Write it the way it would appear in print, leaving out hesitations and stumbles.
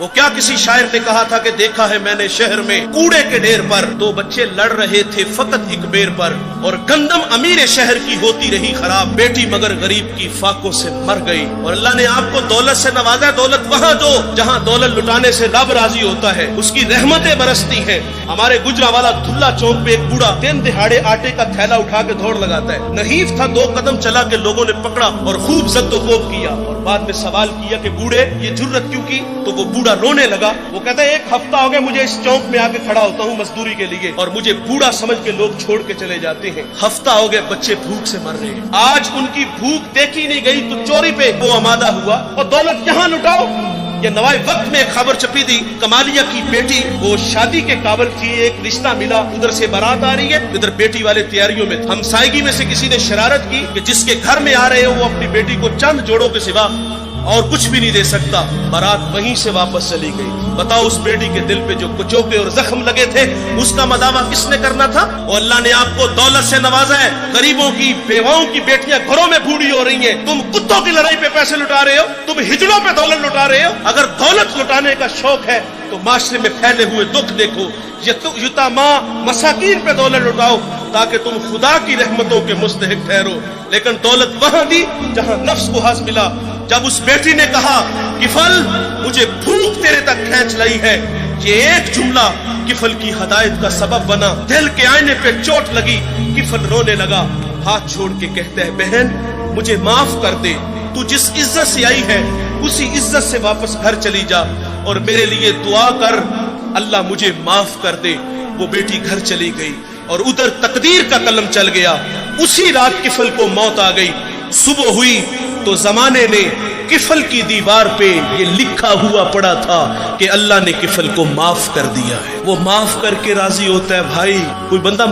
वो क्या किसी शायर ने कहा था कि देखा है मैंने शहर में कूड़े के ढेर पर दो बच्चे लड़ रहे थे फकत एक बेर पर, और गंदम अमीर शहर की होती रही खराब, बेटी मगर गरीब की फाकों से मर गई। और अल्लाह ने आपको दौलत से नवाजा, दौलत वहाँ दो जहाँ दौलत लुटाने से रब राजी होता है, उसकी रहमतें बरसती हैं। हमारे गुजरावाला धुल्ला चौक पे एक बूढ़ा दिन दिहाड़े आटे का थैला उठा के दौड़ लगाता है। नहीफ था, 2 कदम चला के लोगों ने पकड़ा और खूब जद्दोकोब किया, और बाद में सवाल किया कि बूढ़े ये जुर्रत क्यों की? तो वो बूढ़ा रोने लगा। वो कहता है 1 हफ्ता हो गया मुझे इस चौक में आके खड़ा होता हूँ मजदूरी के लिए, और मुझे बूढ़ा समझ के लोग छोड़ के चले जाते हैं। हफ्ता हो गया बच्चे भूख से मर रहे हैं। आज उनकी भूख देखी नहीं गई तो चोरी पे वो आमादा हुआ, और दौलत यहाँ लुटाओ। ये नवाए वक्त में एक खबर छपी थी, कमालिया की बेटी वो शादी के काबिल थी, एक रिश्ता मिला, उधर से बारात आ रही है, इधर बेटी वाले तैयारियों में। हमसायगी में से किसी ने शरारत की कि जिसके घर में आ रहे हो वो अपनी बेटी को चंद जोड़ों के सिवा और कुछ भी नहीं दे सकता। बारात वहीं से वापस चली गई। बताओ उस बेटी के दिल पे जो कुचोके और जख्म लगे थे उसका मदावा किसने करना था? और अल्लाह ने आपको दौलत से नवाजा है। गरीबों की बेवाओं की बेटियां घरों में बूढ़ी हो रही हैं, तुम कुत्तों की लड़ाई पे पैसे लुटा रहे हो, तुम हिजड़ों पे दौलत लुटा रहे हो। अगर दौलत लुटाने का शौक है तो माशरे में फैले हुए दुख देखो, यतामा मसाकीन पे दौलत लुटाओ ताकि तुम खुदा की रहमतों के मुस्तहिक ठहरो। लेकिन दौलत वहां दी जहां नफ्स को हज मिला। जब उस बेटी ने कहा किफल मुझे भूख तेरे तक खींच लाई है, ये एक जुमला किफल की हदायत का सबब बना। दिल के आईने पे चोट लगी, किफल रोने लगा, हाथ छोड़ के कहते हैं बहन मुझे माफ कर दे, तू जिस इज्जत से आई है उसी इज्जत से वापस घर चली जा, और मेरे लिए दुआ कर अल्लाह मुझे माफ कर दे। वो बेटी घर चली गई और उधर तकदीर का कलम चल गया। उसी रात किफल को मौत आ गई। सुबह हुई तो जमाने ने किफल की दीवार पे ये लिखा हुआ पड़ा था कि अल्लाह ने किफल को माफ कर दिया है। वो माफ करके राजी होता है। भाई कोई बंदा